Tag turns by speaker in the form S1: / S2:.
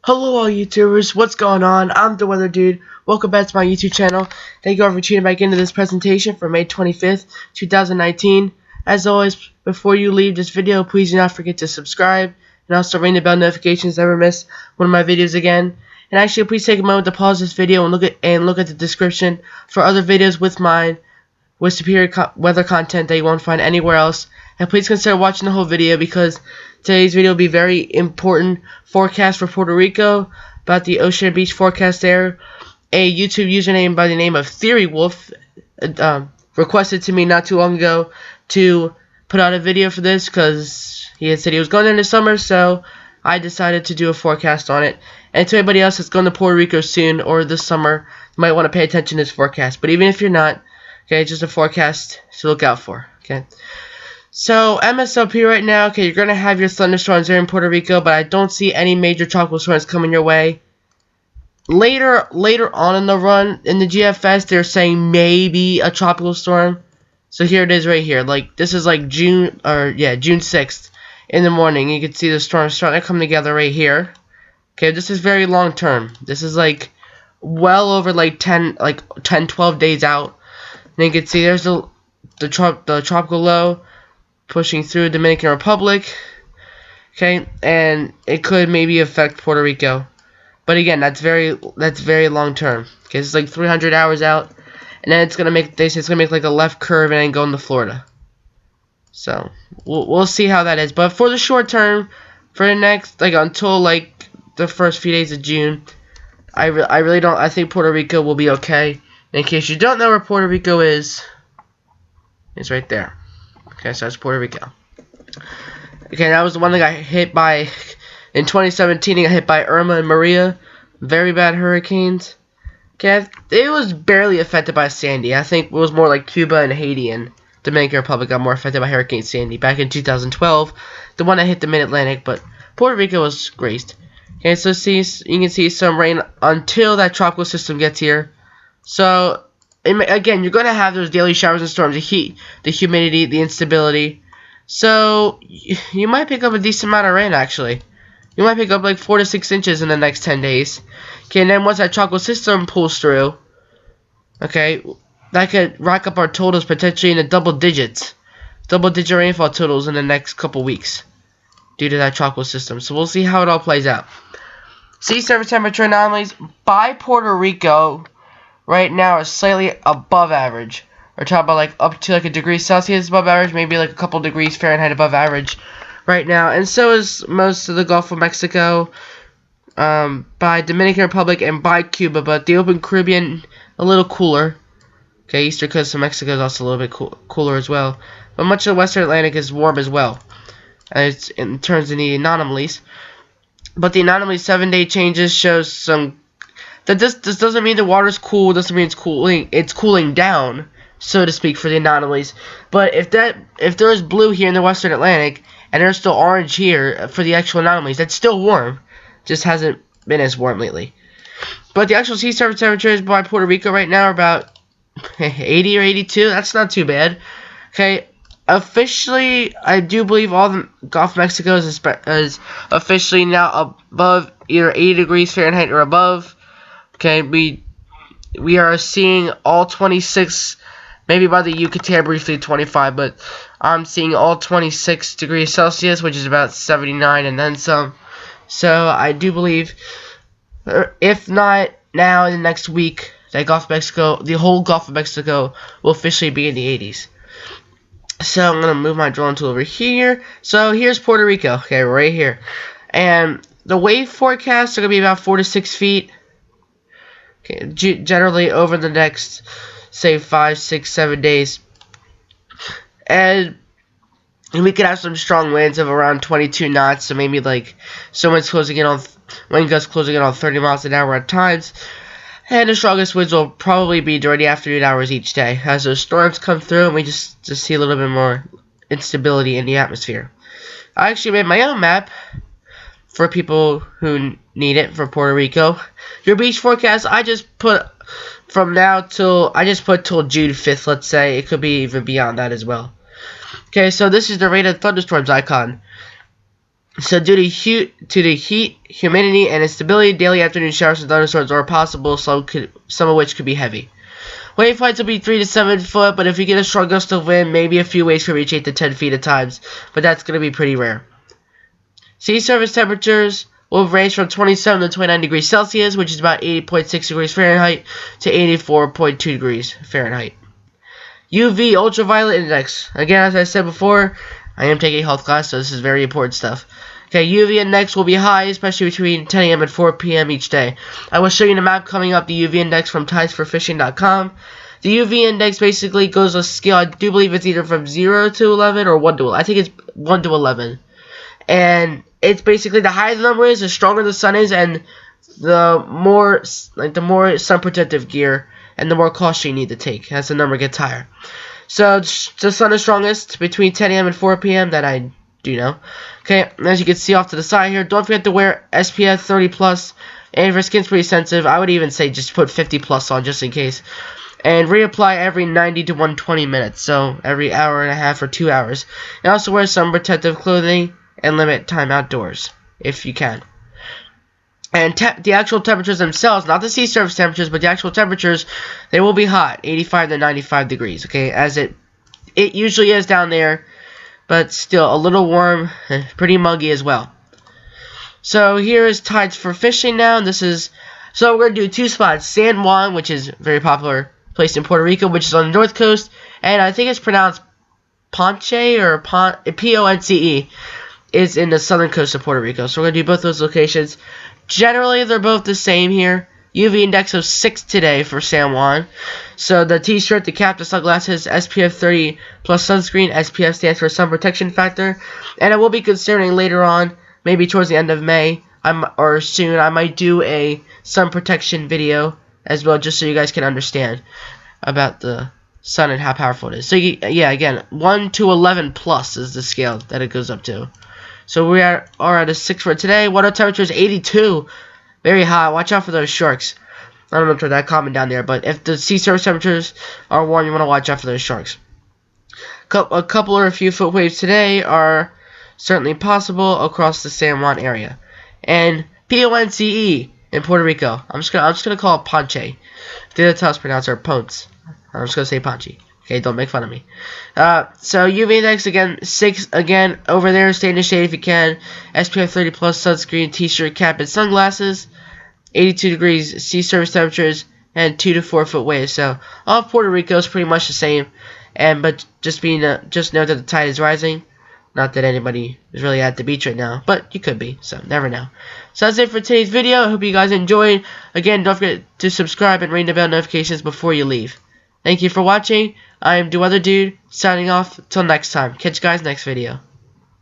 S1: Hello all YouTubers, what's going on? I'm the Weather Dude. Welcome back to my YouTube channel. Thank you all for tuning back into this presentation for May 25th, 2019. As always, before you leave this video, please do not forget to subscribe and also ring the bell notifications to never miss one of my videos again. And actually, please take a moment to pause this video and look at the description for other videos with superior weather content that you won't find anywhere else. And please consider watching the whole video because today's video will be very important forecast for Puerto Rico about the ocean and beach forecast there. A YouTube username by the name of Theory Wolf requested to me not too long ago to put out a video for this because he had said he was going there in the summer, so I decided to do a forecast on it. And to anybody else that's going to Puerto Rico soon or this summer, you might want to pay attention to this forecast. But even if you're not, okay, it's just a forecast to look out for. Okay. So, MSLP right now, okay, you're going to have your thunderstorms there in Puerto Rico, but I don't see any major tropical storms coming your way. Later on in the run, in the GFS, they're saying maybe a tropical storm. So here it is right here. Like, this is like June 6th in the morning. You can see the storms starting to come together right here. Okay, this is very long term. This is like well over like 12 days out. And you can see there's the tropical low pushing through Dominican Republic, okay, and it could maybe affect Puerto Rico, but again, that's very long term. Okay, it's like 300 hours out, and then it's gonna make like a left curve and then go into Florida. So we'll see how that is. But for the short term, for the next until like the first few days of June, I really don't. I think Puerto Rico will be okay. And in case you don't know where Puerto Rico is, it's right there. Okay, so that's Puerto Rico. Okay, that was the one that got hit by, in 2017, it got hit by Irma and Maria. Very bad hurricanes. Okay, it was barely affected by Sandy. I think it was more like Cuba and Haiti and Dominican Republic got more affected by Hurricane Sandy back in 2012. The one that hit the mid-Atlantic, but Puerto Rico was graced. Okay, so you can see some rain until that tropical system gets here. So, again, you're going to have those daily showers and storms, the heat, the humidity, the instability. So, you might pick up a decent amount of rain, actually. You might pick up like 4 to 6 inches in the next 10 days. Okay, and then once that tropical system pulls through, okay, that could rack up our totals potentially in the double digit rainfall totals in the next couple weeks due to that tropical system. So, we'll see how it all plays out. Sea surface temperature anomalies by Puerto Rico right now is slightly above average. We're talking about like up to like a degree Celsius above average, maybe like a couple degrees Fahrenheit above average right now. And so is most of the Gulf of Mexico, by Dominican Republic and by Cuba, but the open Caribbean a little cooler. Okay, eastern coast of Mexico is also a little bit cooler as well. But much of the western Atlantic is warm as well. It's in terms of the anomalies. But the anomaly 7-day changes shows some. This doesn't mean the water's cool. Doesn't mean it's cooling. It's cooling down, so to speak, for the anomalies. But if there is blue here in the Western Atlantic and there's still orange here for the actual anomalies, that's still warm. Just hasn't been as warm lately. But the actual sea surface temperatures by Puerto Rico right now are about 80 or 82. That's not too bad. Okay, officially, I do believe all the Gulf of Mexico is officially now above either 80 degrees Fahrenheit or above. Okay, we are seeing all 26, maybe by the Yucatan briefly 25, but I'm seeing all 26 degrees Celsius, which is about 79 and then some. So I do believe, if not now in the next week, that Gulf of Mexico, the whole Gulf of Mexico will officially be in the 80s. So I'm going to move my drone tool over here. So here's Puerto Rico, okay, right here. And the wave forecasts are going to be about 4 to 6 feet. Okay, generally over the next, say, 5, 6, 7 days. And we could have some strong winds of around 22 knots. So maybe like wind gusts closing in on 30 miles an hour at times. And the strongest winds will probably be during the afternoon hours each day. As those storms come through and we just see a little bit more instability in the atmosphere. I actually made my own map for people who need it for Puerto Rico. Your beach forecast, I just put till June 5th, let's say. It could be even beyond that as well. Okay, so this is the rate of thunderstorms icon. So due to the heat, humidity, and instability, daily afternoon showers and thunderstorms are possible, some of which could be heavy. Wave heights will be 3 to 7 foot, but if you get a strong gust of wind, maybe a few waves could reach 8 to 10 feet at times, but that's going to be pretty rare. Sea surface temperatures will range from 27 to 29 degrees Celsius, which is about 80.6 degrees Fahrenheit to 84.2 degrees Fahrenheit. UV ultraviolet index. Again, as I said before, I am taking a health class, so this is very important stuff. Okay, UV index will be high, especially between 10 a.m. and 4 p.m. each day. I will show you the map coming up, the UV index from tidesforfishing.com. The UV index basically goes on a scale, I do believe it's either from 0 to 11 or 1 to 11. I think it's 1 to 11. And it's basically the higher the number is, the stronger the sun is, and the more sun protective gear and the more caution you need to take as the number gets higher. So the sun is strongest between 10 a.m. and 4 p.m. that I do know. Okay, as you can see off to the side here, don't forget to wear SPF 30+, and if your skin's pretty sensitive, I would even say just put 50+ on just in case. And reapply every 90 to 120 minutes, so every hour and a half or 2 hours. And also wear some protective clothing and limit time outdoors if you can. And the actual temperatures themselves, not the sea surface temperatures, but the actual temperatures, they will be hot, 85 to 95 degrees, okay, as it usually is down there, but still a little warm and pretty muggy as well. So here is tides for fishing now, and so we're going to do 2 spots, San Juan, which is a very popular place in Puerto Rico, which is on the north coast, and I think it's pronounced Ponce or Ponce, is in the southern coast of Puerto Rico. So we're going to do both those locations. Generally, they're both the same here. UV index of 6 today for San Juan. So the t-shirt, the cap, the sunglasses, SPF 30 plus sunscreen. SPF stands for sun protection factor. And I will be considering later on, maybe towards the end of May, or soon, I might do a sun protection video as well, just so you guys can understand about the sun and how powerful it is. So yeah, again, 1 to 11 plus is the scale that it goes up to. So we are at a 6 for today. Water temperature is 82. Very high. Watch out for those sharks. I don't know if they're that common down there, but if the sea surface temperatures are warm, you want to watch out for those sharks. A couple or a few foot waves today are certainly possible across the San Juan area. And Ponce in Puerto Rico. I'm just gonna call it Ponce. That's how it's pronounced, or Ponce. I'm just gonna say Ponce. Okay, don't make fun of me. So UV index again 6 again over there. Stay in the shade if you can. SPF 30 plus sunscreen, t-shirt, cap, and sunglasses. 82 degrees sea surface temperatures and 2 to 4 foot waves. So all of Puerto Rico is pretty much the same. But just note that the tide is rising. Not that anybody is really at the beach right now, but you could be. So never know. So that's it for today's video. I hope you guys enjoyed. Again, don't forget to subscribe and ring the bell notifications before you leave. Thank you for watching. I am Do Other Dude, signing off. Till next time. Catch you guys next video.